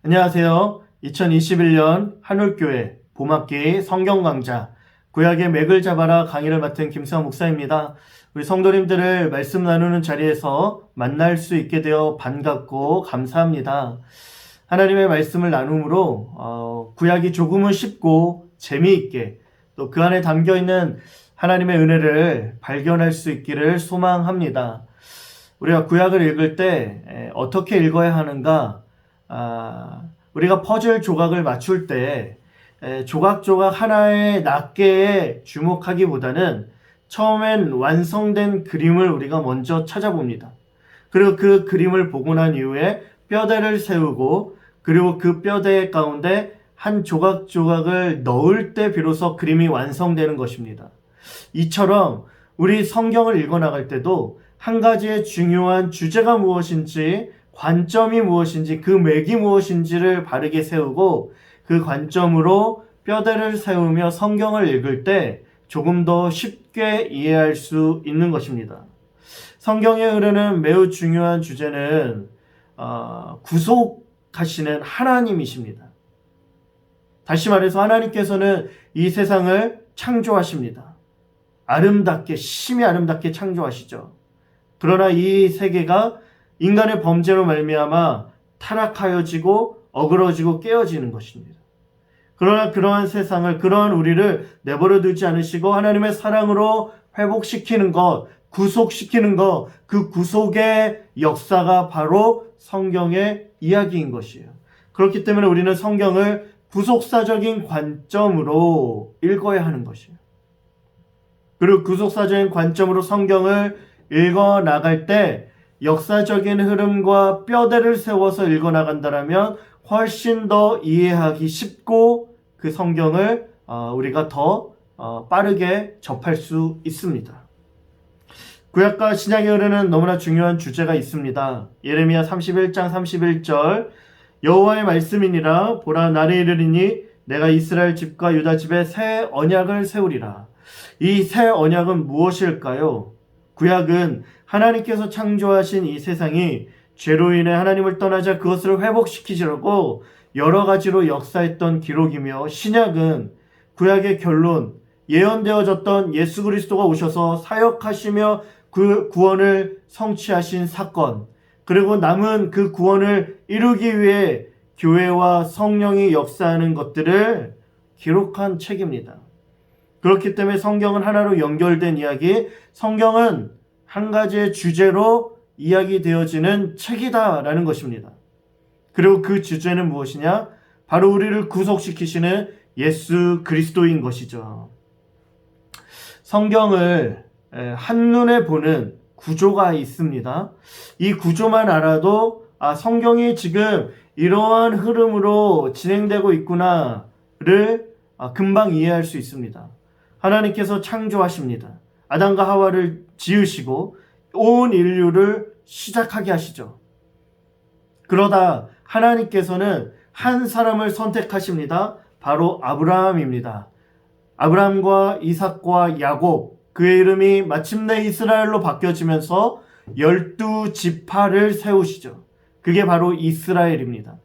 안녕하세요. 2021년 한울교회 봄학기 성경강좌 구약의 맥을 잡아라 강의를 맡은 김수환 목사입니다. 우리 성도님들을 말씀 나누는 자리에서 만날 수 있게 되어 반갑고 감사합니다. 하나님의 말씀을 나눔으로 구약이 조금은 쉽고 재미있게 또 그 안에 담겨있는 하나님의 은혜를 발견할 수 있기를 소망합니다. 우리가 구약을 읽을 때 어떻게 읽어야 하는가? 우리가 퍼즐 조각을 맞출 때 조각조각 하나의 낱개에 주목하기보다는 처음엔 완성된 그림을 우리가 먼저 찾아봅니다. 그리고 그 그림을 보고 난 이후에 뼈대를 세우고 그리고 그 뼈대 가운데 한 조각조각을 넣을 때 비로소 그림이 완성되는 것입니다. 이처럼 우리 성경을 읽어나갈 때도 한 가지의 중요한 주제가 무엇인지, 관점이 무엇인지, 그 맥이 무엇인지를 바르게 세우고 그 관점으로 뼈대를 세우며 성경을 읽을 때 조금 더 쉽게 이해할 수 있는 것입니다. 성경에 흐르는 매우 중요한 주제는 구속하시는 하나님이십니다. 다시 말해서 하나님께서는 이 세상을 창조하십니다. 아름답게, 심히 아름답게 창조하시죠. 그러나 이 세계가 인간의 범죄로 말미암아 타락하여지고 어그러지고 깨어지는 것입니다. 그러나 그러한 세상을, 그러한 우리를 내버려 두지 않으시고 하나님의 사랑으로 회복시키는 것, 구속시키는 것, 그 구속의 역사가 바로 성경의 이야기인 것이에요. 그렇기 때문에 우리는 성경을 구속사적인 관점으로 읽어야 하는 것이에요. 그리고 구속사적인 관점으로 성경을 읽어 나갈 때 역사적인 흐름과 뼈대를 세워서 읽어 나간다면 훨씬 더 이해하기 쉽고 그 성경을 우리가 더 빠르게 접할 수 있습니다. 구약과 신약에 흐르는 너무나 중요한 주제가 있습니다. 예레미야 31장 31절 여호와의 말씀이니라 보라 날에 이르리니 내가 이스라엘 집과 유다 집에 새 언약을 세우리라. 이 새 언약은 무엇일까요? 구약은 하나님께서 창조하신 이 세상이 죄로 인해 하나님을 떠나자 그것을 회복시키시려고 여러 가지로 역사했던 기록이며, 신약은 구약의 결론, 예언되어졌던 예수 그리스도가 오셔서 사역하시며 그 구원을 성취하신 사건, 그리고 남은 그 구원을 이루기 위해 교회와 성령이 역사하는 것들을 기록한 책입니다. 그렇기 때문에 성경은 하나로 연결된 이야기, 성경은 한 가지의 주제로 이야기되어지는 책이다라는 것입니다. 그리고 그 주제는 무엇이냐? 바로 우리를 구속시키시는 예수 그리스도인 것이죠. 성경을 한눈에 보는 구조가 있습니다. 이 구조만 알아도 성경이 지금 이러한 흐름으로 진행되고 있구나를 금방 이해할 수 있습니다. 하나님께서 창조하십니다. 아담과 하와를 지으시고 온 인류를 시작하게 하시죠. 그러다 하나님께서는 한 사람을 선택하십니다. 바로 아브라함입니다. 아브라함과 이삭과 야곱, 그의 이름이 마침내 이스라엘로 바뀌어지면서 12지파를 세우시죠. 그게 바로 이스라엘입니다.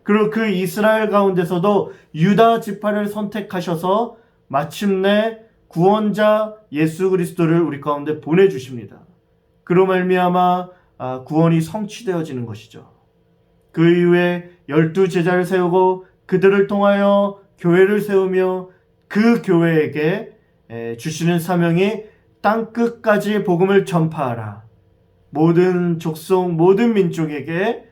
그리고 그 이스라엘 가운데서도 유다 지파를 선택하셔서 마침내 구원자 예수 그리스도를 우리 가운데 보내주십니다. 그로 말미암아 구원이 성취되어지는 것이죠. 그 이후에 12제자를 세우고 그들을 통하여 교회를 세우며 그 교회에게 주시는 사명이 땅끝까지 복음을 전파하라. 모든 족속, 모든 민족에게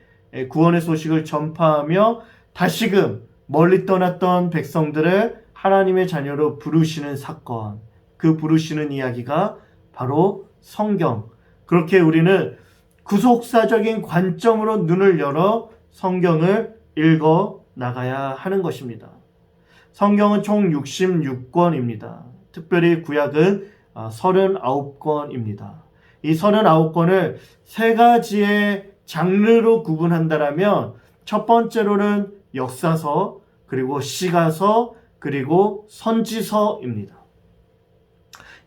구원의 소식을 전파하며 다시금 멀리 떠났던 백성들을 하나님의 자녀로 부르시는 사건, 그 부르시는 이야기가 바로 성경. 그렇게 우리는 구속사적인 관점으로 눈을 열어 성경을 읽어 나가야 하는 것입니다. 성경은 총 66권입니다. 특별히 구약은 39권입니다. 이 39권을 세 가지의 장르로 구분한다면 첫 번째로는 역사서, 그리고 시가서, 그리고 선지서입니다.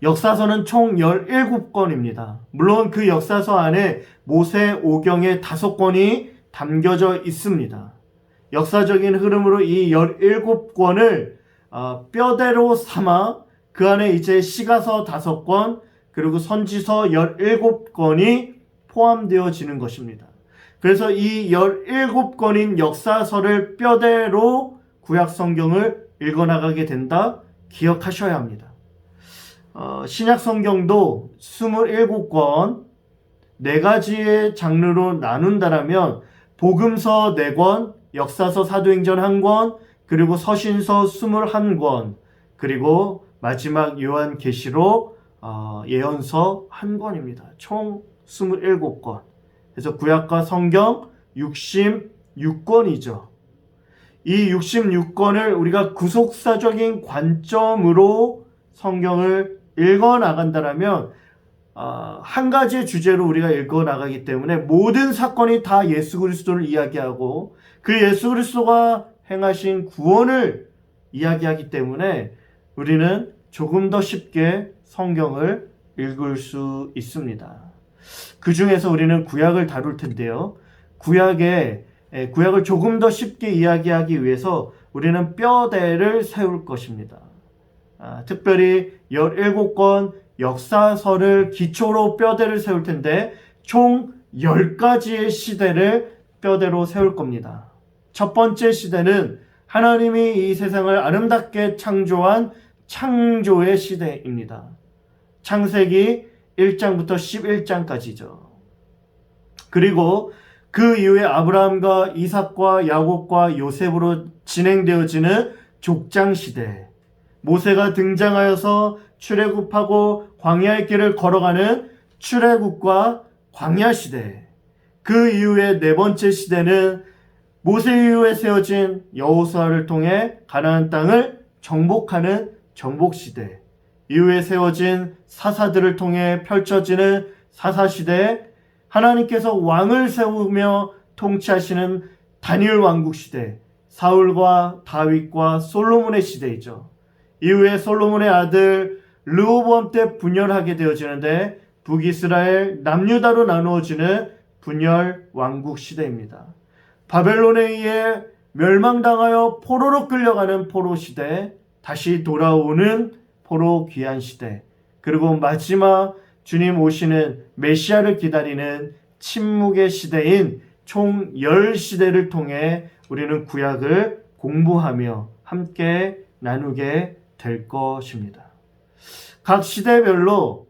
역사서는 총 17권입니다. 물론 그 역사서 안에 모세 오경의 5권이 담겨져 있습니다. 역사적인 흐름으로 이 17권을 뼈대로 삼아 그 안에 이제 시가서 5권 그리고 선지서 17권이 포함되어지는 것입니다. 그래서 이 17권인 역사서를 뼈대로 구약 성경을 읽어나가게 된다 기억하셔야 합니다. 신약 성경도 27권 4가지의 장르로 나눈다라면 복음서 4권, 역사서 사도행전 1권, 그리고 서신서 21권, 그리고 마지막 요한계시록 예언서 1권입니다. 총 27권. 그래서 구약과 성경 66권이죠. 이 66권을 우리가 구속사적인 관점으로 성경을 읽어나간다라면 한 가지의 주제로 우리가 읽어나가기 때문에 모든 사건이 다 예수 그리스도를 이야기하고 그 예수 그리스도가 행하신 구원을 이야기하기 때문에 우리는 조금 더 쉽게 성경을 읽을 수 있습니다. 그 중에서 우리는 구약을 다룰 텐데요. 구약을 조금 더 쉽게 이야기하기 위해서 우리는 뼈대를 세울 것입니다. 특별히 17권 역사서를 기초로 뼈대를 세울 텐데 총 10가지의 시대를 뼈대로 세울 겁니다. 첫 번째 시대는 하나님이 이 세상을 아름답게 창조한 창조의 시대입니다. 창세기 1장부터 11장까지죠. 그리고 그 이후에 아브라함과 이삭과 야곱과 요셉으로 진행되어지는 족장시대, 모세가 등장하여서 출애굽하고 광야의 길을 걸어가는 출애굽과 광야시대, 그 이후에 4번째 시대는 모세 이후에 세워진 여호수아를 통해 가나안 땅을 정복하는 정복시대, 이후에 세워진 사사들을 통해 펼쳐지는 사사시대, 하나님께서 왕을 세우며 통치하시는 다니엘 왕국시대, 사울과 다윗과 솔로몬의 시대이죠. 이후에 솔로몬의 아들 르호보암 때 분열하게 되어지는데 북이스라엘 남유다로 나누어지는 분열 왕국 시대입니다. 바벨론에 의해 멸망당하여 포로로 끌려가는 포로 시대, 다시 돌아오는 포로 귀환 시대, 그리고 마지막 주님 오시는 메시아를 기다리는 침묵의 시대인 총 10시대를 통해 우리는 구약을 공부하며 함께 나누게 될 것입니다. 각 시대별로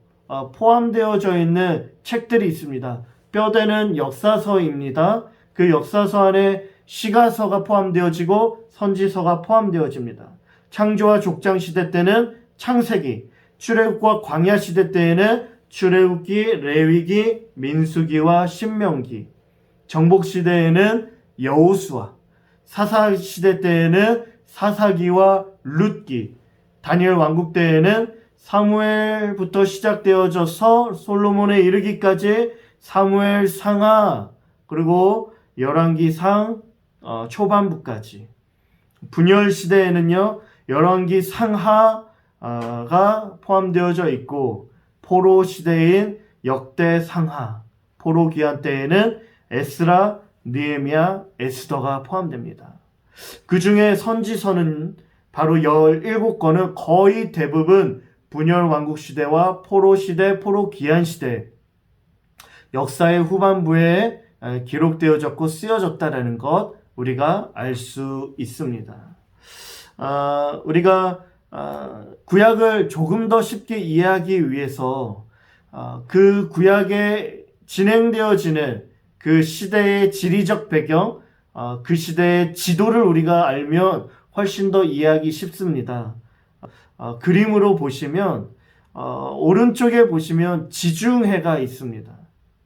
포함되어져 있는 책들이 있습니다. 뼈대는 역사서입니다. 그 역사서 안에 시가서가 포함되어지고 선지서가 포함되어집니다. 창조와 족장 시대 때는 창세기, 출애굽과 광야 시대 때에는 출애굽기, 레위기, 민수기와 신명기, 정복 시대에는 여호수아, 사사 시대 때에는 사사기와 룻기, 다니엘 왕국 때에는 사무엘부터 시작되어져서 솔로몬에 이르기까지 사무엘 상하, 그리고 열왕기상 초반부까지, 분열 시대에는요 열왕기 상하가 포함되어져 있고 포로 시대인 역대 상하, 포로 귀환 때에는 에스라, 느헤미야, 에스더가 포함됩니다. 그 중에 선지서는 바로 17권은 거의 대부분 분열 왕국 시대와 포로 시대, 포로 귀환 시대, 역사의 후반부에 기록되어졌고 쓰여졌다라는 것 우리가 알 수 있습니다. 우리가 구약을 조금 더 쉽게 이해하기 위해서 그 구약에 진행되어지는 그 시대의 지리적 배경, 그 시대의 지도를 우리가 알면 훨씬 더 이해하기 쉽습니다. 그림으로 보시면 오른쪽에 보시면 지중해가 있습니다.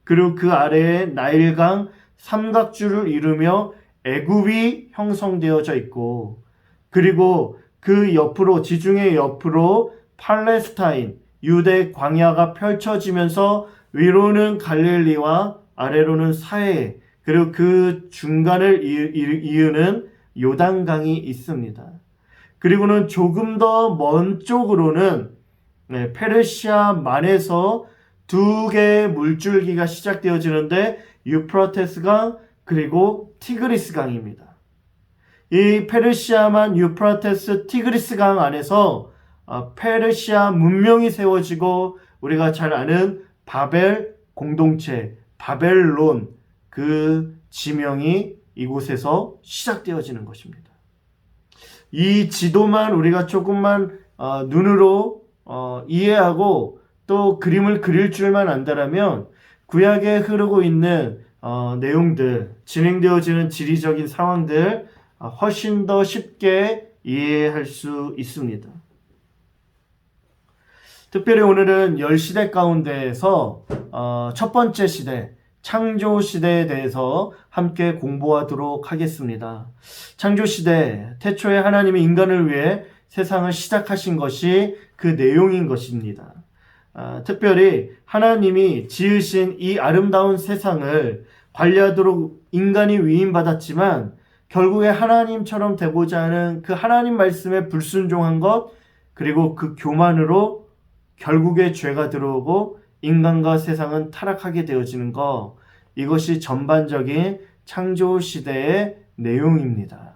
그리고 그 아래에 나일강 삼각줄을 이루며 애굽이 형성되어져 있고, 그리고 그 옆으로, 지중해 옆으로 팔레스타인, 유대 광야가 펼쳐지면서 위로는 갈릴리와 아래로는 사해, 그리고 그 중간을 이으는 요단강이 있습니다. 그리고는 조금 더 먼 쪽으로는 페르시아 만에서 2개의 물줄기가 시작되어지는데 유프라테스 강 그리고 티그리스 강입니다. 이 페르시아만 유프라테스 티그리스 강 안에서 페르시아 문명이 세워지고 우리가 잘 아는 바벨 공동체, 바벨론 그 지명이 이곳에서 시작되어지는 것입니다. 이 지도만 우리가 조금만 눈으로 이해하고 또 그림을 그릴 줄만 안다라면 구약에 흐르고 있는 내용들, 진행되어지는 지리적인 상황들 훨씬 더 쉽게 이해할 수 있습니다. 특별히 오늘은 10시대 가운데에서 첫 번째 시대, 창조 시대에 대해서 함께 공부하도록 하겠습니다. 창조 시대, 태초에 하나님이 인간을 위해 세상을 시작하신 것이 그 내용인 것입니다. 특별히 하나님이 지으신 이 아름다운 세상을 관리하도록 인간이 위임받았지만 결국에 하나님처럼 되고자 하는 그 하나님 말씀에 불순종한 것, 그리고 그 교만으로 결국에 죄가 들어오고 인간과 세상은 타락하게 되어지는 것, 이것이 전반적인 창조 시대의 내용입니다.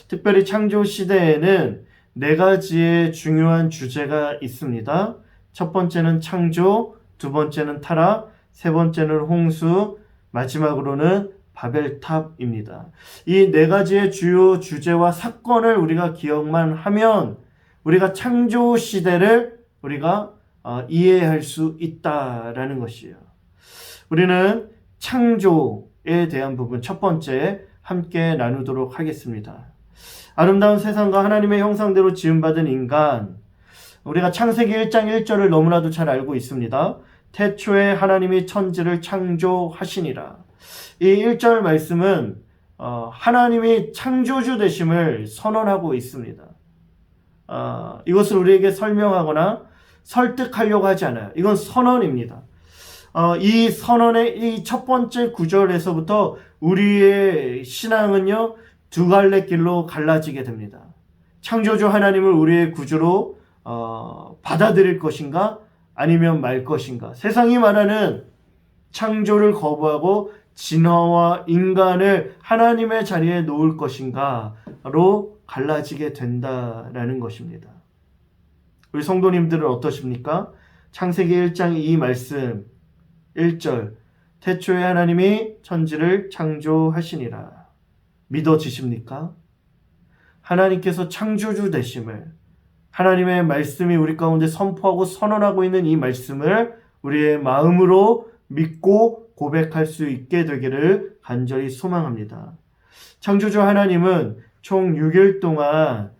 특별히 창조 시대에는 4가지의 중요한 주제가 있습니다. 첫 번째는 창조, 두 번째는 타락, 세 번째는 홍수, 마지막으로는 바벨탑입니다. 이 4가지의 주요 주제와 사건을 우리가 기억만 하면 우리가 창조 시대를 우리가 이해할 수 있다라는 것이에요. 우리는 창조에 대한 부분 첫 번째 함께 나누도록 하겠습니다. 아름다운 세상과 하나님의 형상대로 지음받은 인간, 우리가 창세기 1장 1절을 너무나도 잘 알고 있습니다. 태초에 하나님이 천지를 창조하시니라. 이 1절 말씀은 하나님이 창조주 되심을 선언하고 있습니다. 이것을 우리에게 설명하거나 설득하려고 하지 않아요. 이건 선언입니다. 이 선언의 이 첫 번째 구절에서부터 우리의 신앙은요, 2갈래 길로 갈라지게 됩니다. 창조주 하나님을 우리의 구주로 받아들일 것인가 아니면 말 것인가. 세상이 말하는 창조를 거부하고 진화와 인간을 하나님의 자리에 놓을 것인가로 갈라지게 된다라는 것입니다. 우리 성도님들은 어떠십니까? 창세기 1장 이 말씀 1절, 태초에 하나님이 천지를 창조하시니라. 믿어지십니까? 하나님께서 창조주 되심을, 하나님의 말씀이 우리 가운데 선포하고 선언하고 있는 이 말씀을 우리의 마음으로 믿고 고백할 수 있게 되기를 간절히 소망합니다. 창조주 하나님은 총 6일 동안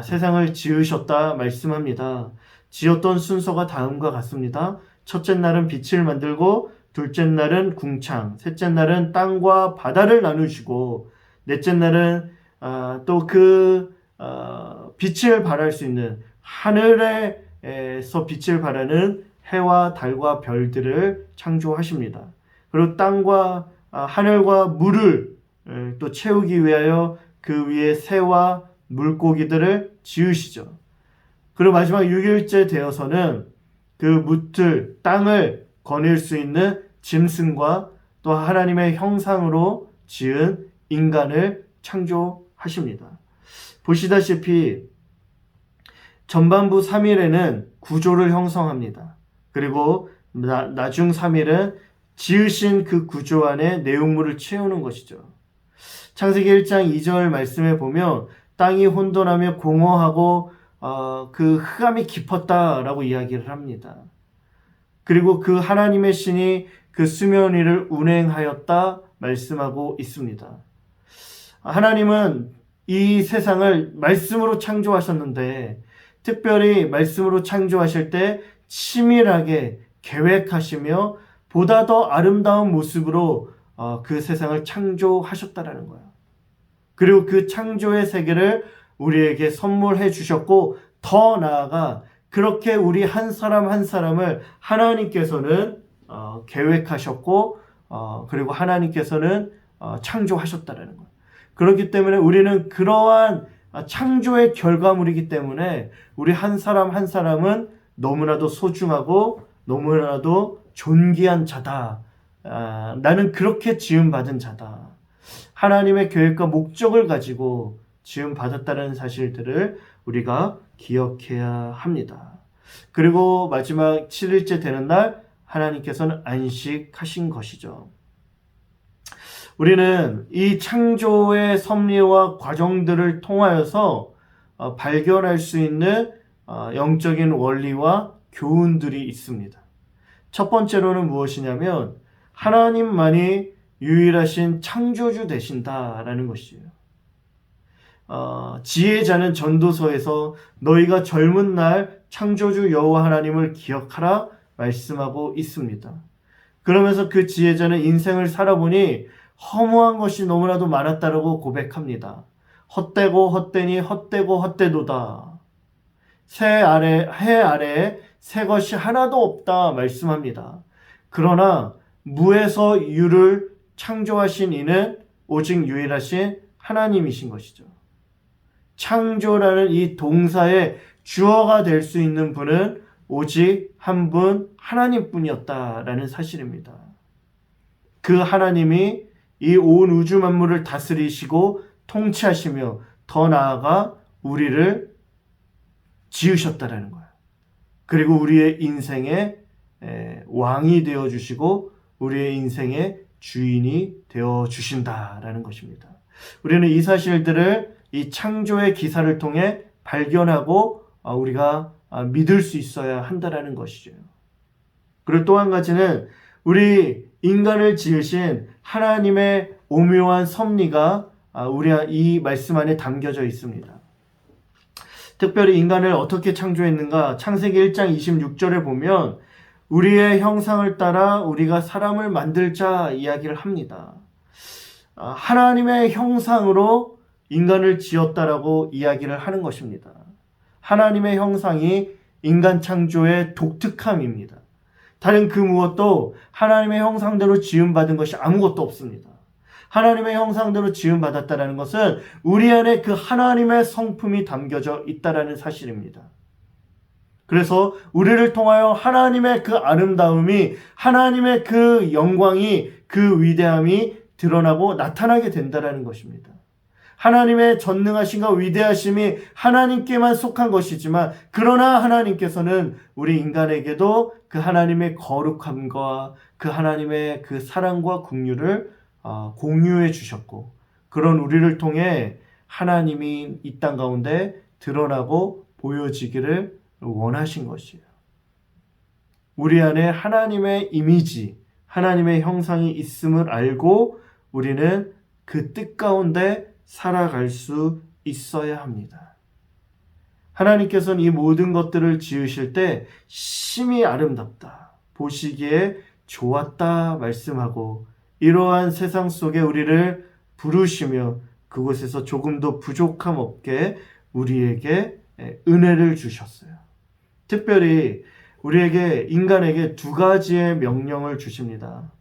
세상을 지으셨다 말씀합니다. 지었던 순서가 다음과 같습니다. 첫째 날은 빛을 만들고, 둘째 날은 궁창, 셋째 날은 땅과 바다를 나누시고, 넷째 날은 또 그 빛을 발할 수 있는 하늘에서 빛을 발하는 해와 달과 별들을 창조하십니다. 그리고 땅과 하늘과 물을 또 채우기 위하여 그 위에 새와 물고기들을 지으시죠. 그리고 마지막 6일째 되어서는 그 묻을 땅을 거닐 수 있는 짐승과 또 하나님의 형상으로 지은 인간을 창조하십니다. 보시다시피 전반부 3일에는 구조를 형성합니다. 그리고 나중 3일은 지으신 그 구조 안에 내용물을 채우는 것이죠. 창세기 1장 2절 말씀에 보면 땅이 혼돈하며 공허하고 그 흑암이 깊었다라고 이야기를 합니다. 그리고 그 하나님의 신이 그 수면 위를 운행하였다 말씀하고 있습니다. 하나님은 이 세상을 말씀으로 창조하셨는데, 특별히 말씀으로 창조하실 때 치밀하게 계획하시며 보다 더 아름다운 모습으로 그 세상을 창조하셨다라는 거예요. 그리고 그 창조의 세계를 우리에게 선물해 주셨고, 더 나아가 그렇게 우리 한 사람 한 사람을 하나님께서는 계획하셨고, 그리고 하나님께서는 창조하셨다라는 거예요. 그렇기 때문에 우리는 그러한 창조의 결과물이기 때문에 우리 한 사람 한 사람은 너무나도 소중하고 너무나도 존귀한 자다. 나는 그렇게 지음받은 자다. 하나님의 계획과 목적을 가지고 지음 받았다는 사실들을 우리가 기억해야 합니다. 그리고 마지막 7일째 되는 날 하나님께서는 안식하신 것이죠. 우리는 이 창조의 섭리와 과정들을 통하여서 발견할 수 있는 영적인 원리와 교훈들이 있습니다. 첫 번째로는 무엇이냐면 하나님만이 유일하신 창조주 되신다라는 것이에요. 지혜자는 전도서에서 너희가 젊은 날 창조주 여호와 하나님을 기억하라 말씀하고 있습니다. 그러면서 그 지혜자는 인생을 살아보니 허무한 것이 너무나도 많았다라고 고백합니다. 헛되고 헛되니 헛되고 헛되도다. 해 아래에 새 것이 하나도 없다 말씀합니다. 그러나 무에서 유를 창조하신 이는 오직 유일하신 하나님이신 것이죠. 창조라는 이 동사의 주어가 될 수 있는 분은 오직 한 분 하나님뿐이었다라는 사실입니다. 그 하나님이 이 온 우주 만물을 다스리시고 통치하시며 더 나아가 우리를 지으셨다라는 거예요. 그리고 우리의 인생의 왕이 되어주시고 우리의 인생의 주인이 되어주신다라는 것입니다. 우리는 이 사실들을 이 창조의 기사를 통해 발견하고 우리가 믿을 수 있어야 한다라는 것이죠. 그리고 또 한 가지는 우리 인간을 지으신 하나님의 오묘한 섭리가 우리 이 말씀 안에 담겨져 있습니다. 특별히 인간을 어떻게 창조했는가? 창세기 1장 26절에 보면 우리의 형상을 따라 우리가 사람을 만들자 이야기를 합니다. 하나님의 형상으로 인간을 지었다라고 이야기를 하는 것입니다. 하나님의 형상이 인간 창조의 독특함입니다. 다른 그 무엇도 하나님의 형상대로 지음받은 것이 아무것도 없습니다. 하나님의 형상대로 지음받았다는 것은 우리 안에 그 하나님의 성품이 담겨져 있다는 사실입니다. 그래서 우리를 통하여 하나님의 그 아름다움이, 하나님의 그 영광이, 그 위대함이 드러나고 나타나게 된다는 것입니다. 하나님의 전능하심과 위대하심이 하나님께만 속한 것이지만 그러나 하나님께서는 우리 인간에게도 그 하나님의 거룩함과 그 하나님의 그 사랑과 긍휼을 공유해 주셨고 그런 우리를 통해 하나님이 이 땅 가운데 드러나고 보여지기를 원하신 것이에요. 우리 안에 하나님의 이미지, 하나님의 형상이 있음을 알고 우리는 그 뜻 가운데 살아갈 수 있어야 합니다. 하나님께서는 이 모든 것들을 지으실 때 심히 아름답다, 보시기에 좋았다 말씀하고 이러한 세상 속에 우리를 부르시며 그곳에서 조금도 부족함 없게 우리에게 은혜를 주셨어요. 특별히 우리에게 인간에게 두 가지의 명령을 주십니다.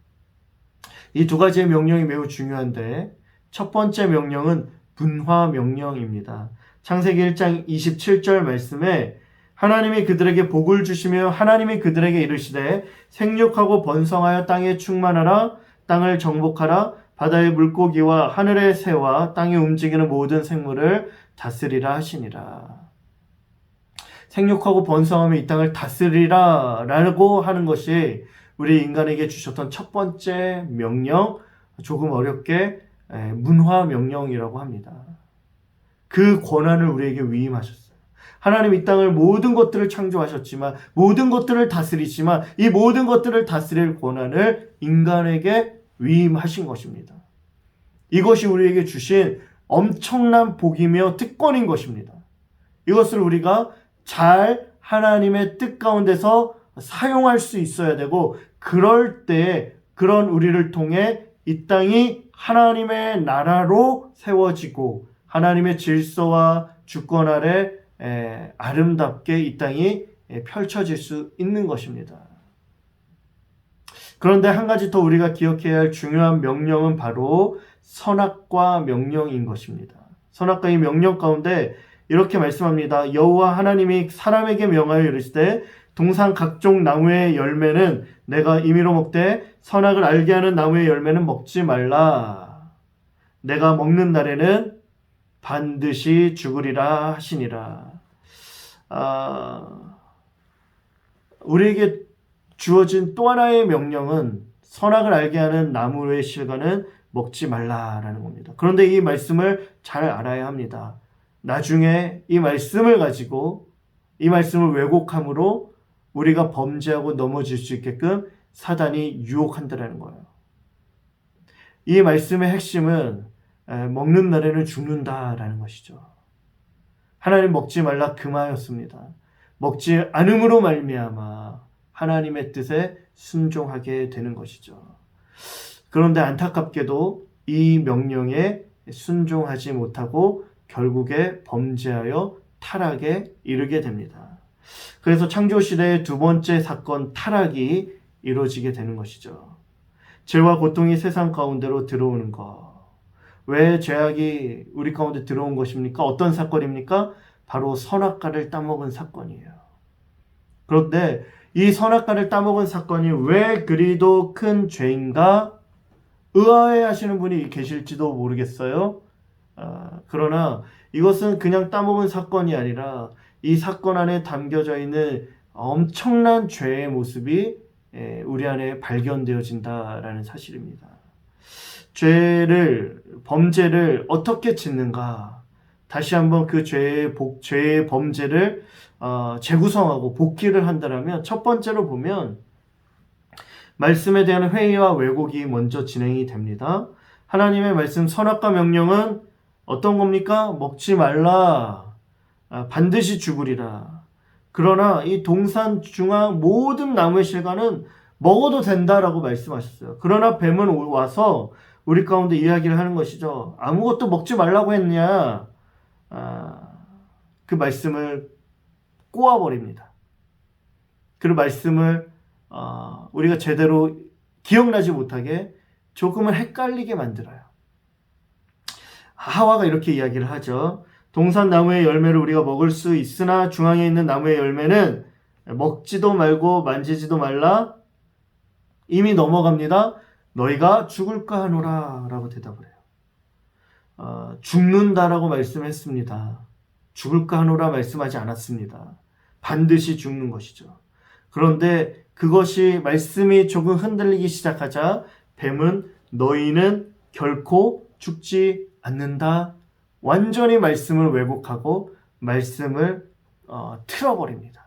이 두 가지의 명령이 매우 중요한데 첫 번째 명령은 분화 명령입니다. 창세기 1장 27절 말씀에 하나님이 그들에게 복을 주시며 하나님이 그들에게 이르시되 생육하고 번성하여 땅에 충만하라 땅을 정복하라 바다의 물고기와 하늘의 새와 땅에 움직이는 모든 생물을 다스리라 하시니라. 생육하고 번성하며 이 땅을 다스리라 라고 하는 것이 우리 인간에게 주셨던 첫 번째 명령, 조금 어렵게 문화 명령이라고 합니다. 그 권한을 우리에게 위임하셨어요. 하나님 이 땅을 모든 것들을 창조하셨지만 모든 것들을 다스리지만 이 모든 것들을 다스릴 권한을 인간에게 위임하신 것입니다. 이것이 우리에게 주신 엄청난 복이며 특권인 것입니다. 이것을 우리가 잘 하나님의 뜻 가운데서 사용할 수 있어야 되고 그럴 때 그런 우리를 통해 이 땅이 하나님의 나라로 세워지고 하나님의 질서와 주권 아래 아름답게 이 땅이 펼쳐질 수 있는 것입니다. 그런데 한 가지 더 우리가 기억해야 할 중요한 명령은 바로 선악과 명령인 것입니다. 선악과 이 명령 가운데 이렇게 말씀합니다. 여호와 하나님이 사람에게 명하여 이르시되 동산 각종 나무의 열매는 내가 임의로 먹되 선악을 알게 하는 나무의 열매는 먹지 말라. 내가 먹는 날에는 반드시 죽으리라 하시니라. 우리에게 주어진 또 하나의 명령은 선악을 알게 하는 나무의 실과는 먹지 말라라는 겁니다. 그런데 이 말씀을 잘 알아야 합니다. 나중에 이 말씀을 가지고 이 말씀을 왜곡함으로 우리가 범죄하고 넘어질 수 있게끔 사단이 유혹한다라는 거예요. 이 말씀의 핵심은 먹는 날에는 죽는다라는 것이죠. 하나님 먹지 말라 금하였습니다. 먹지 않음으로 말미암아 하나님의 뜻에 순종하게 되는 것이죠. 그런데 안타깝게도 이 명령에 순종하지 못하고 결국에 범죄하여 타락에 이르게 됩니다. 그래서 창조시대의 두 번째 사건 타락이 이루어지게 되는 것이죠. 죄와 고통이 세상 가운데로 들어오는 것. 왜 죄악이 우리 가운데 들어온 것입니까? 어떤 사건입니까? 바로 선악과를 따먹은 사건이에요. 그런데 이 선악과를 따먹은 사건이 왜 그리도 큰 죄인가? 의아해 하시는 분이 계실지도 모르겠어요. 그러나 이것은 그냥 따먹은 사건이 아니라 이 사건 안에 담겨져 있는 엄청난 죄의 모습이 우리 안에 발견되어진다라는 사실입니다. 범죄를 어떻게 짓는가? 다시 한번 그 죄의 범죄를 재구성하고 복귀를 한다면 첫 번째로 보면 말씀에 대한 회의와 왜곡이 먼저 진행이 됩니다. 하나님의 말씀 선악과 명령은 어떤 겁니까? 먹지 말라. 반드시 죽으리라. 그러나 이 동산 중앙 모든 나무의 실과는 먹어도 된다라고 말씀하셨어요. 그러나 뱀은 와서 우리 가운데 이야기를 하는 것이죠. 아무것도 먹지 말라고 했냐? 그 말씀을 꼬아버립니다. 그 말씀을 우리가 제대로 기억나지 못하게 조금은 헷갈리게 만들어요. 하와가 이렇게 이야기를 하죠. 동산 나무의 열매를 우리가 먹을 수 있으나 중앙에 있는 나무의 열매는 먹지도 말고 만지지도 말라. 이미 넘어갑니다. 너희가 죽을까 하노라 라고 대답을 해요. 죽는다라고 말씀했습니다. 죽을까 하노라 말씀하지 않았습니다. 반드시 죽는 것이죠. 그런데 그것이 말씀이 조금 흔들리기 시작하자 뱀은 너희는 결코 죽지 않는다. 완전히 말씀을 왜곡하고 말씀을 틀어버립니다.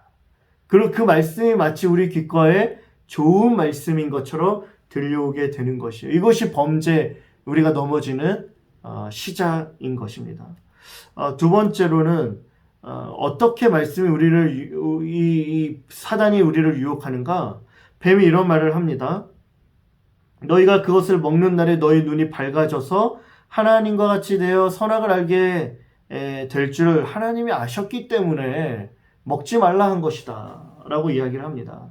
그리고 그 말씀이 마치 우리 귓가에 좋은 말씀인 것처럼 들려오게 되는 것이에요. 이것이 범죄, 우리가 넘어지는 시작인 것입니다. 두 번째로는 어떻게 말씀이 이 사단이 우리를 유혹하는가? 뱀이 이런 말을 합니다. 너희가 그것을 먹는 날에 너희 눈이 밝아져서 하나님과 같이 되어 선악을 알게 될 줄 하나님이 아셨기 때문에 먹지 말라 한 것이다 라고 이야기를 합니다.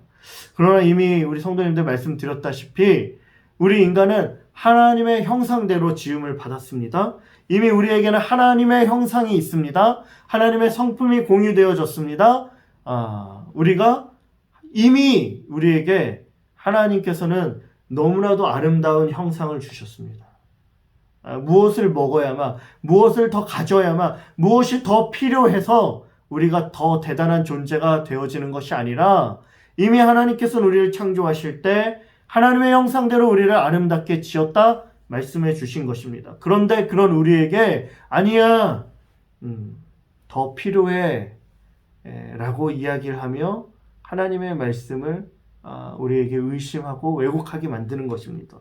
그러나 이미 우리 성도님들 말씀드렸다시피 우리 인간은 하나님의 형상대로 지음을 받았습니다. 이미 우리에게는 하나님의 형상이 있습니다. 하나님의 성품이 공유되어졌습니다. 우리가 이미 우리에게 하나님께서는 너무나도 아름다운 형상을 주셨습니다. 무엇을 먹어야만, 무엇을 더 가져야만, 무엇이 더 필요해서 우리가 더 대단한 존재가 되어지는 것이 아니라 이미 하나님께서는 우리를 창조하실 때 하나님의 형상대로 우리를 아름답게 지었다 말씀해 주신 것입니다. 그런데 그런 우리에게 아니야, 더 필요해 라고 이야기를 하며 하나님의 말씀을 우리에게 의심하고 왜곡하게 만드는 것입니다.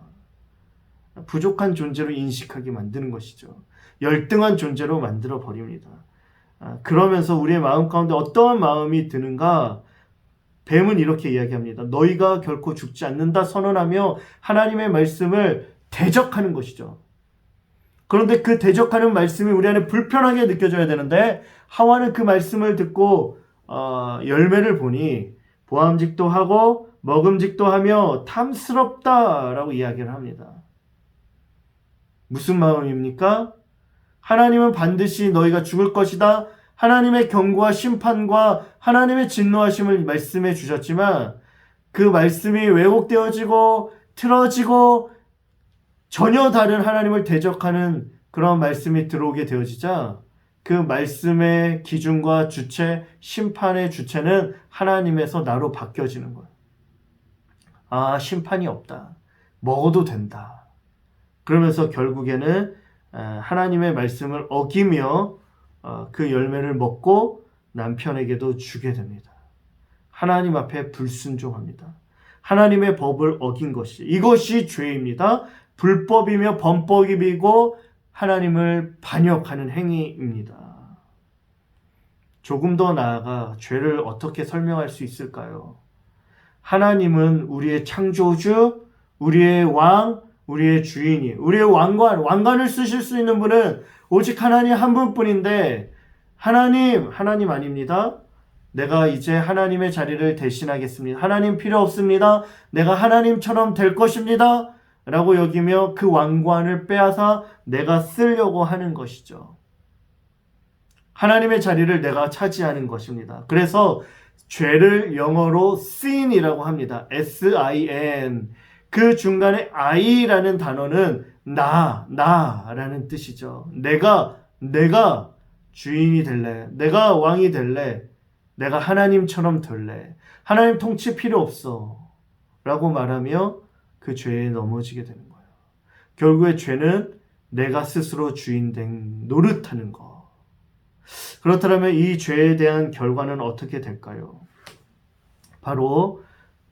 부족한 존재로 인식하게 만드는 것이죠. 열등한 존재로 만들어 버립니다. 그러면서 우리의 마음 가운데 어떠한 마음이 드는가? 뱀은 이렇게 이야기합니다. 너희가 결코 죽지 않는다 선언하며 하나님의 말씀을 대적하는 것이죠. 그런데 그 대적하는 말씀이 우리 안에 불편하게 느껴져야 되는데 하와는 그 말씀을 듣고 열매를 보니 보암직도 하고 먹음직도 하며 탐스럽다라고 이야기를 합니다. 무슨 마음입니까? 하나님은 반드시 너희가 죽을 것이다. 하나님의 경고와 심판과 하나님의 진노하심을 말씀해 주셨지만 그 말씀이 왜곡되어지고 틀어지고 전혀 다른 하나님을 대적하는 그런 말씀이 들어오게 되어지자 그 말씀의 기준과 주체, 심판의 주체는 하나님에서 나로 바뀌어지는 거예요. 아, 심판이 없다. 먹어도 된다. 그러면서 결국에는 하나님의 말씀을 어기며 그 열매를 먹고 남편에게도 주게 됩니다. 하나님 앞에 불순종합니다. 하나님의 법을 어긴 것이, 이것이 죄입니다. 불법이며 범법이고 하나님을 반역하는 행위입니다. 조금 더 나아가 죄를 어떻게 설명할 수 있을까요? 하나님은 우리의 창조주, 우리의 왕, 우리의 주인이, 우리의 왕관을 쓰실 수 있는 분은 오직 하나님 한 분뿐인데, 하나님 아닙니다. 내가 이제 하나님의 자리를 대신하겠습니다. 하나님 필요 없습니다. 내가 하나님처럼 될 것입니다. 라고 여기며 그 왕관을 빼앗아 내가 쓰려고 하는 것이죠. 하나님의 자리를 내가 차지하는 것입니다. 그래서 죄를 영어로 sin이라고 합니다. S-I-N. 그 중간에 I라는 단어는 나라는 뜻이죠. 내가 주인이 될래. 내가 왕이 될래. 내가 하나님처럼 될래. 하나님 통치 필요 없어. 라고 말하며 그 죄에 넘어지게 되는 거예요. 결국에 죄는 내가 스스로 주인된 노릇하는 거. 그렇다면 이 죄에 대한 결과는 어떻게 될까요? 바로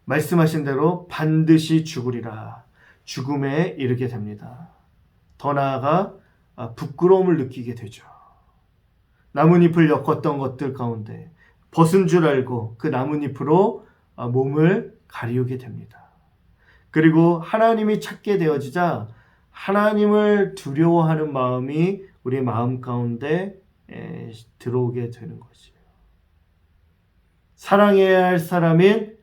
말씀하신 대로 반드시 죽으리라. 죽음에 이르게 됩니다. 더 나아가 부끄러움을 느끼게 되죠. 나뭇잎을 엮었던 것들 가운데 벗은 줄 알고 그 나뭇잎으로 몸을 가리우게 됩니다. 그리고 하나님이 찾게 되어지자 하나님을 두려워하는 마음이 우리 마음 가운데 들어오게 되는 것이에요. 사랑해야 할 사람인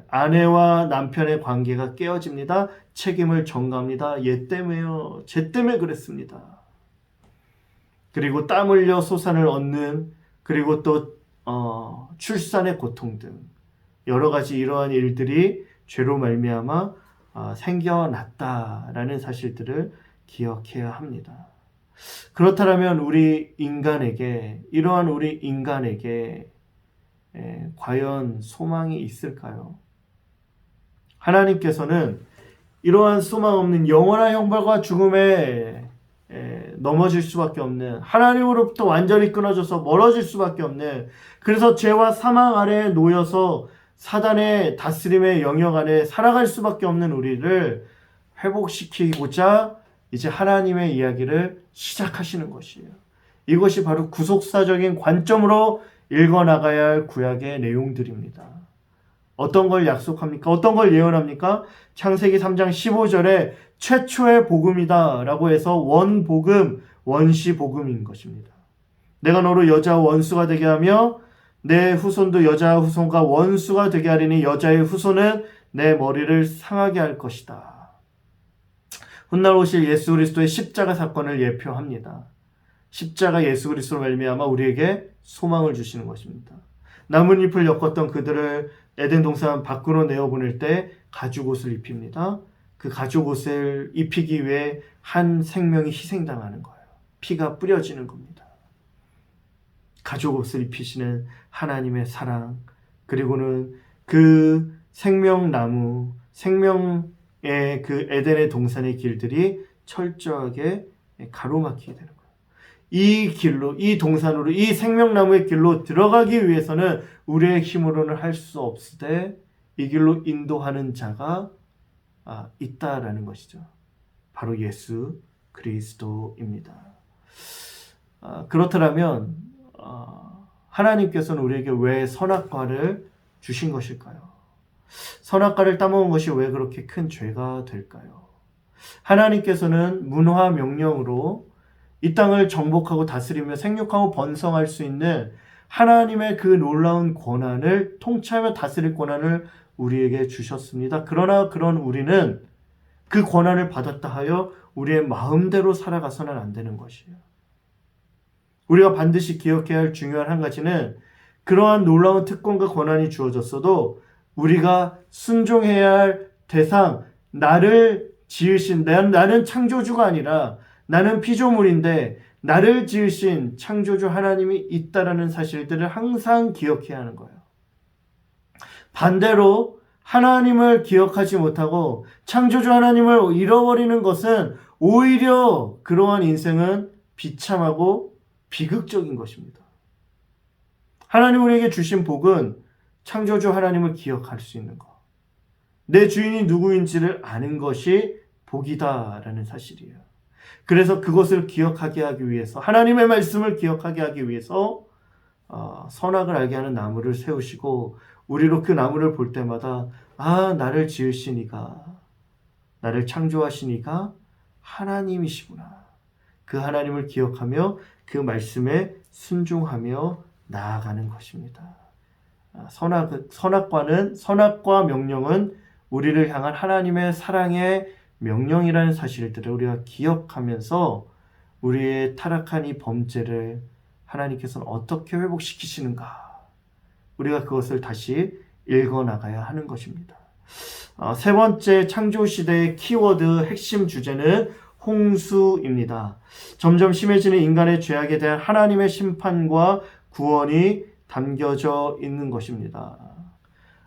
아내와 남편의 관계가 깨어집니다. 책임을 전가합니다. 얘 때문에요. 쟤 때문에 그랬습니다. 그리고 땀 흘려 소산을 얻는, 그리고 또 출산의 고통 등 여러 가지 이러한 일들이 죄로 말미암아 생겨났다라는 사실들을 기억해야 합니다. 그렇다면 이러한 우리 인간에게 과연 소망이 있을까요? 하나님께서는 이러한 소망 없는 영원한 형벌과 죽음에 넘어질 수밖에 없는, 하나님으로부터 완전히 끊어져서 멀어질 수밖에 없는, 그래서 죄와 사망 아래에 놓여서 사단의 다스림의 영역 안에 살아갈 수밖에 없는 우리를 회복시키고자 이제 하나님의 이야기를 시작하시는 것이에요. 이것이 바로 구속사적인 관점으로 읽어나가야 할 구약의 내용들입니다. 어떤 걸 약속합니까? 어떤 걸 예언합니까? 창세기 3장 15절에 최초의 복음이다 라고 해서 원복음, 원시복음인 것입니다. 내가 너로 여자 원수가 되게 하며 내 후손도 여자 후손과 원수가 되게 하리니 여자의 후손은 내 머리를 상하게 할 것이다. 훗날 오실 예수 그리스도의 십자가 사건을 예표합니다. 십자가 예수 그리스도로 말미암아 우리에게 소망을 주시는 것입니다. 나뭇잎을 엮었던 그들을 에덴 동산 밖으로 내어보낼 때 가죽옷을 입힙니다. 그 가죽옷을 입히기 위해 한 생명이 희생당하는 거예요. 피가 뿌려지는 겁니다. 가죽옷을 입히시는 하나님의 사랑, 그리고는 그 생명나무, 생명의 그 에덴의 동산의 길들이 철저하게 가로막히게 되는 거예요. 이 길로, 이 동산으로, 이 생명나무의 길로 들어가기 위해서는 우리의 힘으로는 할 수 없으되 이 길로 인도하는 자가 있다라는 것이죠. 바로 예수 그리스도입니다. 그렇다면 하나님께서는 우리에게 왜 선악과를 주신 것일까요? 선악과를 따먹은 것이 왜 그렇게 큰 죄가 될까요? 하나님께서는 문화 명령으로 이 땅을 정복하고 다스리며 생육하고 번성할 수 있는 하나님의 그 놀라운 권한을, 통치하며 다스릴 권한을 우리에게 주셨습니다. 그러나 그런 우리는 그 권한을 받았다 하여 우리의 마음대로 살아가서는 안 되는 것이에요. 우리가 반드시 기억해야 할 중요한 한 가지는 그러한 놀라운 특권과 권한이 주어졌어도 우리가 순종해야 할 대상, 나를 지으신, 나는 창조주가 아니라 나는 피조물인데 나를 지으신 창조주 하나님이 있다라는 사실들을 항상 기억해야 하는 거예요. 반대로 하나님을 기억하지 못하고 창조주 하나님을 잃어버리는 것은 오히려 그러한 인생은 비참하고 비극적인 것입니다. 하나님 우리에게 주신 복은 창조주 하나님을 기억할 수 있는 것. 내 주인이 누구인지를 아는 것이 복이다라는 사실이에요. 그래서 그것을 기억하게 하기 위해서, 하나님의 말씀을 기억하게 하기 위해서 선악을 알게 하는 나무를 세우시고, 우리로 그 나무를 볼 때마다 나를 지으신 이가, 나를 창조하신 이가 하나님이시구나. 그 하나님을 기억하며 그 말씀에 순종하며 나아가는 것입니다. 선악과 명령은 우리를 향한 하나님의 사랑의 명령이라는 사실들을 우리가 기억하면서 우리의 타락한 이 범죄를 하나님께서는 어떻게 회복시키시는가, 우리가 그것을 다시 읽어나가야 하는 것입니다. 세 번째 창조시대의 키워드 핵심 주제는 홍수입니다. 점점 심해지는 인간의 죄악에 대한 하나님의 심판과 구원이 담겨져 있는 것입니다.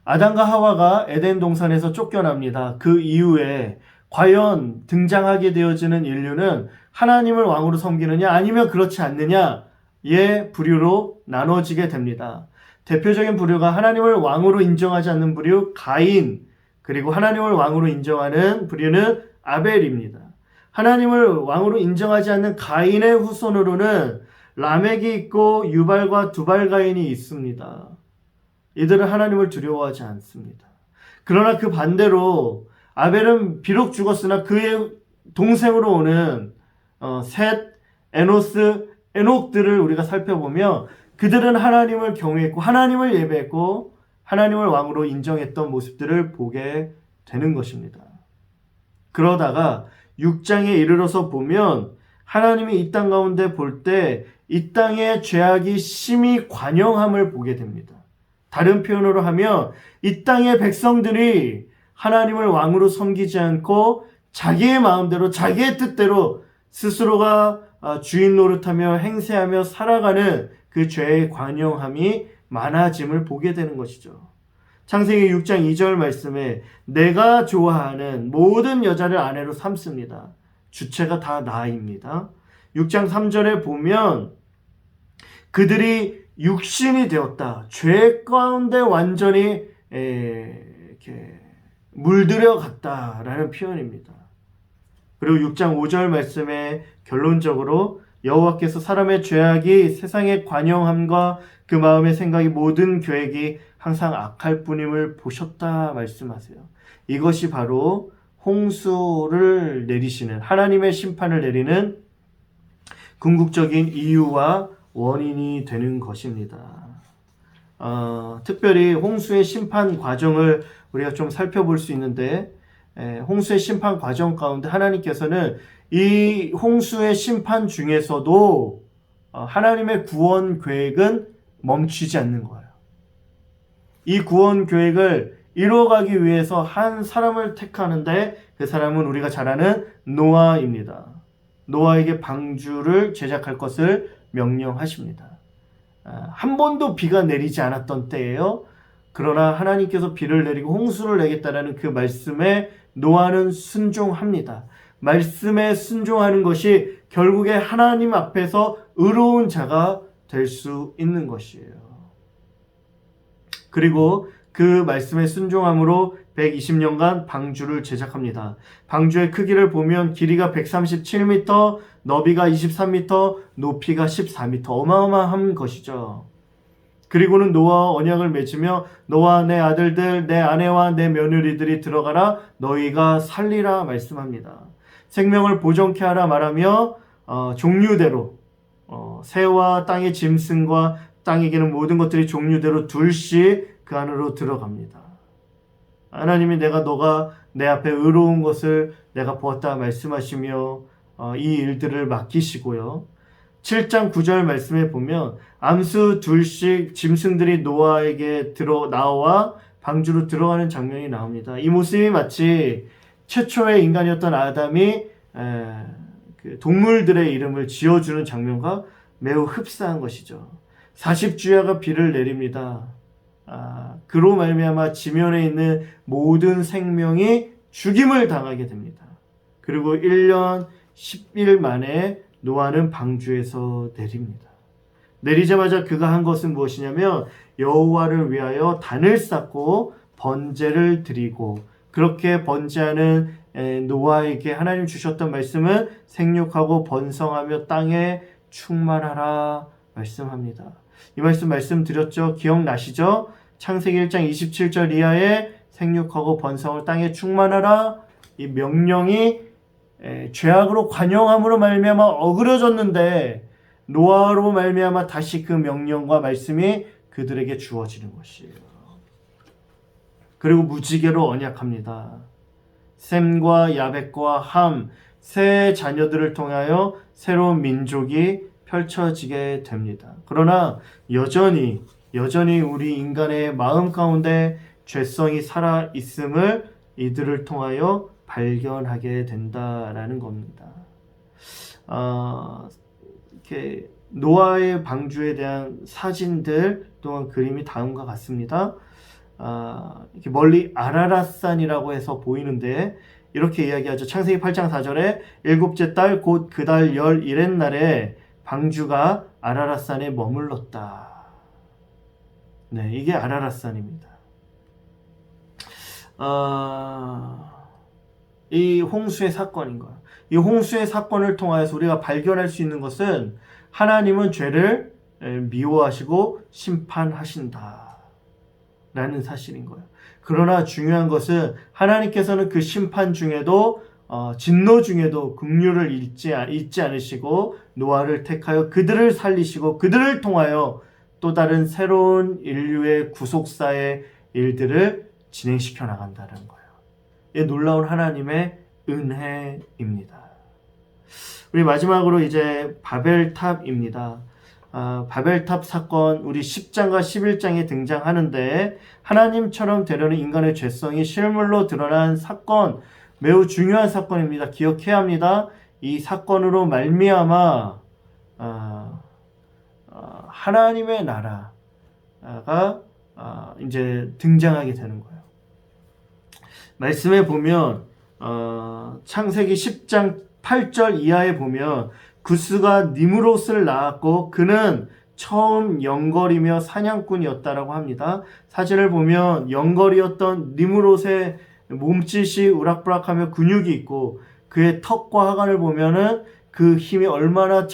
아담과 하와가 에덴 동산에서 쫓겨납니다. 그 이후에 과연 등장하게 되어지는 인류는 하나님을 왕으로 섬기느냐 아니면 그렇지 않느냐의 부류로 나눠지게 됩니다. 대표적인 부류가 하나님을 왕으로 인정하지 않는 부류 가인, 그리고 하나님을 왕으로 인정하는 부류는 아벨입니다. 하나님을 왕으로 인정하지 않는 가인의 후손으로는 라멕이 있고 유발과 두발가인이 있습니다. 이들은 하나님을 두려워하지 않습니다. 그러나 그 반대로 아벨은 비록 죽었으나 그의 동생으로 오는 셋, 에노스, 에녹들을 우리가 살펴보면 그들은 하나님을 경외했고 하나님을 예배했고 하나님을 왕으로 인정했던 모습들을 보게 되는 것입니다. 그러다가 6장에 이르러서 보면 하나님이 이 땅 가운데 볼 때 이 땅의 죄악이 심히 관영함을 보게 됩니다. 다른 표현으로 하면 이 땅의 백성들이 하나님을 왕으로 섬기지 않고 자기의 마음대로 자기의 뜻대로 스스로가 주인 노릇하며 행세하며 살아가는 그 죄의 관영함이 많아짐을 보게 되는 것이죠. 창세기 6장 2절 말씀에 내가 좋아하는 모든 여자를 아내로 삼습니다. 주체가 다 나입니다. 6장 3절에 보면 그들이 육신이 되었다. 죄 가운데 완전히 이렇게 물들여 갔다라는 표현입니다. 그리고 6장 5절 말씀에 결론적으로 여호와께서 사람의 죄악이 세상의 관영함과 그 마음의 생각이 모든 계획이 항상 악할 뿐임을 보셨다 말씀하세요. 이것이 바로 홍수를 내리시는, 하나님의 심판을 내리는 궁극적인 이유와 원인이 되는 것입니다. 특별히 홍수의 심판 과정을 우리가 좀 살펴볼 수 있는데, 홍수의 심판 과정 가운데 하나님께서는 이 홍수의 심판 중에서도 하나님의 구원 계획은 멈추지 않는 거예요. 이 구원 계획을 이루어가기 위해서 한 사람을 택하는데 그 사람은 우리가 잘 아는 노아입니다. 노아에게 방주를 제작할 것을 명령하십니다. 한 번도 비가 내리지 않았던 때예요. 그러나 하나님께서 비를 내리고 홍수를 내겠다라는 그 말씀에 노아는 순종합니다. 말씀에 순종하는 것이 결국에 하나님 앞에서 의로운 자가 될 수 있는 것이에요. 그리고 그 말씀에 순종함으로 120년간 방주를 제작합니다. 방주의 크기를 보면 길이가 137m, 너비가 23m, 높이가 14m, 어마어마한 것이죠. 그리고는 노아와 언약을 맺으며 너와 내 아들들, 내 아내와 내 며느리들이 들어가라, 너희가 살리라 말씀합니다. 생명을 보존케 하라 말하며 종류대로 새와 땅의 짐승과 땅에 기는 모든 것들이 종류대로 둘씩 그 안으로 들어갑니다. 하나님이 너가 내 앞에 의로운 것을 내가 보았다 말씀하시며 이 일들을 맡기시고요. 7장 9절 말씀에 보면 암수 둘씩 짐승들이 노아에게 나와 방주로 들어가는 장면이 나옵니다. 이 모습이 마치 최초의 인간이었던 아담이 그 그 동물들의 이름을 지어주는 장면과 매우 흡사한 것이죠. 40주야가 비를 내립니다. 그로 말미암아 지면에 있는 모든 생명이 죽임을 당하게 됩니다. 그리고 1년 10일 만에 노아는 방주에서 내립니다. 내리자마자 그가 한 것은 무엇이냐면 여호와를 위하여 단을 쌓고 번제를 드리고, 그렇게 번제하는 노아에게 하나님 주셨던 말씀은 생육하고 번성하며 땅에 충만하라 말씀합니다. 이 말씀드렸죠? 기억나시죠? 창세기 1장 27절 이하에 생육하고 번성을 땅에 충만하라, 이 명령이 죄악으로 관용함으로 말미암아 어그러졌는데 노아로 말미암아 다시 그 명령과 말씀이 그들에게 주어지는 것이에요. 그리고 무지개로 언약합니다. 셈과 야벳과 함, 세 자녀들을 통하여 새로운 민족이 펼쳐지게 됩니다. 그러나 여전히 우리 인간의 마음 가운데 죄성이 살아 있음을 이들을 통하여 발견하게 된다라는 겁니다. 이렇게 노아의 방주에 대한 사진들 또한 그림이 다음과 같습니다. 이렇게 멀리 아라랏산이라고 해서 보이는데 이렇게 이야기하죠. 창세기 8장 4절에 일곱째 달 곧 그 달 11의 날에 방주가 아라랏산에 머물렀다. 네, 이게 아라랏산입니다. 이 홍수의 사건인 거예요. 이 홍수의 사건을 통하여서 우리가 발견할 수 있는 것은 하나님은 죄를 미워하시고 심판하신다 라는 사실인 거예요. 그러나 중요한 것은 하나님께서는 그 심판 중에도 진노 중에도 긍휼을 잊지 않으시고 노아를 택하여 그들을 살리시고 그들을 통하여 또 다른 새로운 인류의 구속사의 일들을 진행시켜 나간다는 거예요. 이 놀라운 하나님의 은혜입니다. 우리 마지막으로 이제 바벨탑입니다. 바벨탑 사건, 우리 10장과 11장에 등장하는데 하나님처럼 되려는 인간의 죄성이 실물로 드러난 사건, 매우 중요한 사건입니다. 기억해야 합니다. 이 사건으로 말미암아 하나님의 나라가 이제 등장하게 되는 거예요. 말씀에 보면 창세기 10장 8절 이하에 보면 구스가 니므롯을 낳았고 그는 처음 영걸이며 사냥꾼이었다라고 합니다. 사진을 보면 영걸이었던 니므롯의 몸짓이 우락부락하며 근육이 있고 그의 턱과 하관을 보면은 그 힘이 얼마나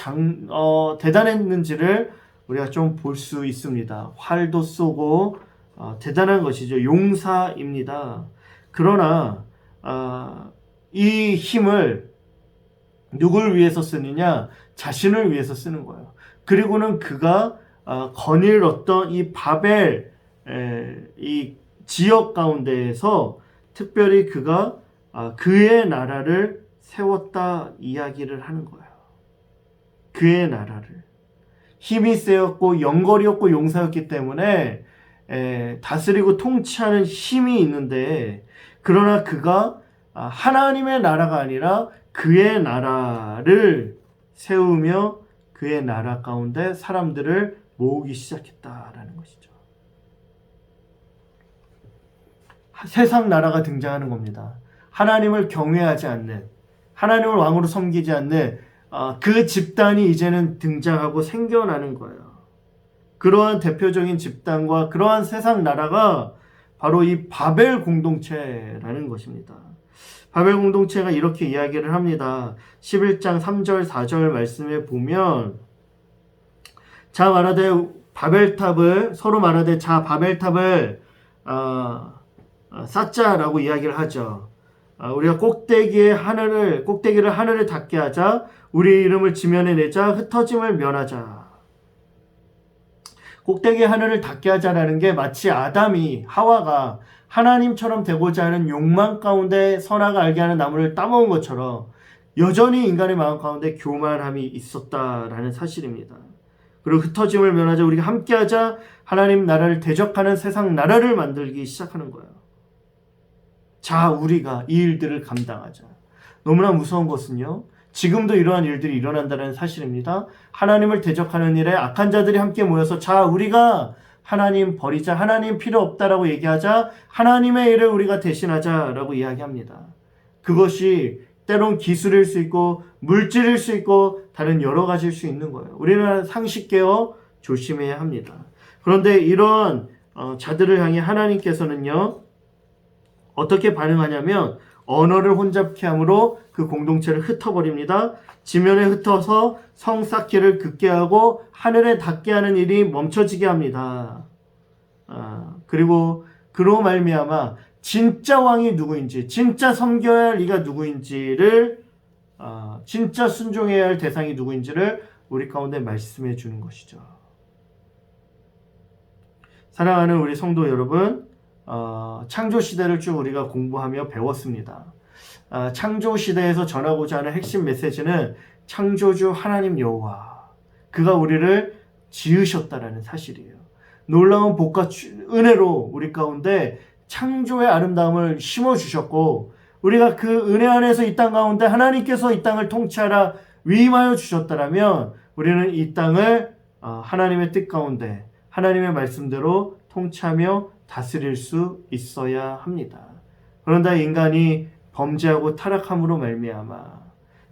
대단했는지를 우리가 좀 볼 수 있습니다. 활도 쏘고 대단한 것이죠. 용사입니다. 그러나 이 힘을 누굴 위해서 쓰느냐? 자신을 위해서 쓰는 거예요. 그리고는 그가 거닐었던 이 바벨 이 지역 가운데에서 특별히 그가 그의 나라를 세웠다 이야기를 하는 거예요. 그의 나라를. 힘이 세었고 영걸이었고 용사였기 때문에 다스리고 통치하는 힘이 있는데, 그러나 그가 하나님의 나라가 아니라 그의 나라를 세우며 그의 나라 가운데 사람들을 모으기 시작했다라는 것이죠. 세상 나라가 등장하는 겁니다. 하나님을 경외하지 않는, 하나님을 왕으로 섬기지 않는 그 집단이 이제는 등장하고 생겨나는 거예요. 그러한 대표적인 집단과 그러한 세상 나라가 바로 이 바벨 공동체라는 것입니다. 바벨 공동체가 이렇게 이야기를 합니다. 11장 3절 4절 말씀에 보면 자 말하되 바벨탑을 서로 말하되 자 바벨탑을 쌓자라고 이야기를 하죠. 우리가 꼭대기를 하늘에 닿게 하자. 우리 이름을 지면에 내자. 흩어짐을 면하자. 꼭대기 하늘을 닿게 하자라는 게 마치 아담이 하와가 하나님처럼 되고자 하는 욕망 가운데 선악을 알게 하는 나무를 따먹은 것처럼 여전히 인간의 마음 가운데 교만함이 있었다라는 사실입니다. 그리고 흩어짐을 면하자. 우리가 함께하자. 하나님 나라를 대적하는 세상 나라를 만들기 시작하는 거예요. 자, 우리가 이 일들을 감당하자. 너무나 무서운 것은요, 지금도 이러한 일들이 일어난다는 사실입니다. 하나님을 대적하는 일에 악한 자들이 함께 모여서 자, 우리가 하나님 버리자, 하나님 필요 없다라고 얘기하자, 하나님의 일을 우리가 대신하자라고 이야기합니다. 그것이 때론 기술일 수 있고 물질일 수 있고 다른 여러 가지일 수 있는 거예요. 우리는 상식 깨어 조심해야 합니다. 그런데 이런 자들을 향해 하나님께서는요, 어떻게 반응하냐면 언어를 혼잡케 함으로 그 공동체를 흩어버립니다. 지면에 흩어서 성 쌓기를 굳게 하고 하늘에 닿게 하는 일이 멈춰지게 합니다. 그리고 그로 말미암아 진짜 왕이 누구인지, 진짜 섬겨야 할 이가 누구인지를, 진짜 순종해야 할 대상이 누구인지를 우리 가운데 말씀해 주는 것이죠. 사랑하는 우리 성도 여러분, 창조 시대를 쭉 우리가 공부하며 배웠습니다. 창조 시대에서 전하고자 하는 핵심 메시지는 창조주 하나님 여호와, 그가 우리를 지으셨다라는 사실이에요. 놀라운 복과 은혜로 우리 가운데 창조의 아름다움을 심어주셨고, 우리가 그 은혜 안에서 이 땅 가운데 하나님께서 이 땅을 통치하라 위임하여 주셨다라면 우리는 이 땅을 하나님의 뜻 가운데 하나님의 말씀대로 통치하며 다스릴 수 있어야 합니다. 그런데 인간이 범죄하고 타락함으로 말미암아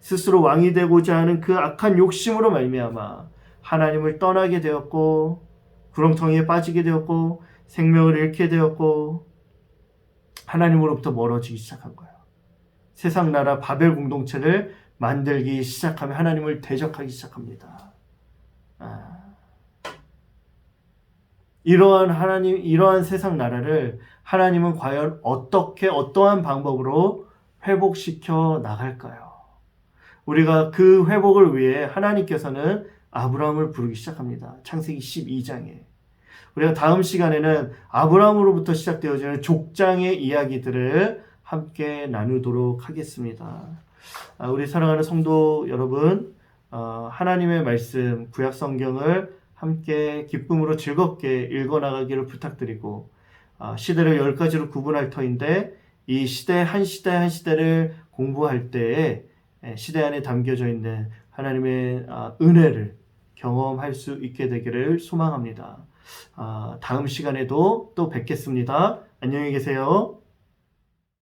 스스로 왕이 되고자 하는 그 악한 욕심으로 말미암아 하나님을 떠나게 되었고, 구렁텅이에 빠지게 되었고, 생명을 잃게 되었고, 하나님으로부터 멀어지기 시작한 거예요. 세상 나라 바벨 공동체를 만들기 시작하며 하나님을 대적하기 시작합니다. 이러한 세상 나라를 하나님은 과연 어떠한 방법으로 회복시켜 나갈까요? 우리가 그 회복을 위해 하나님께서는 아브라함을 부르기 시작합니다. 창세기 12장에. 우리가 다음 시간에는 아브라함으로부터 시작되어지는 족장의 이야기들을 함께 나누도록 하겠습니다. 우리 사랑하는 성도 여러분, 하나님의 말씀, 구약 성경을 함께 기쁨으로 즐겁게 읽어나가기를 부탁드리고, 시대를 10가지로 구분할 터인데 이 시대 한 시대를 공부할 때에 시대 안에 담겨져 있는 하나님의 은혜를 경험할 수 있게 되기를 소망합니다. 다음 시간에도 또 뵙겠습니다. 안녕히 계세요.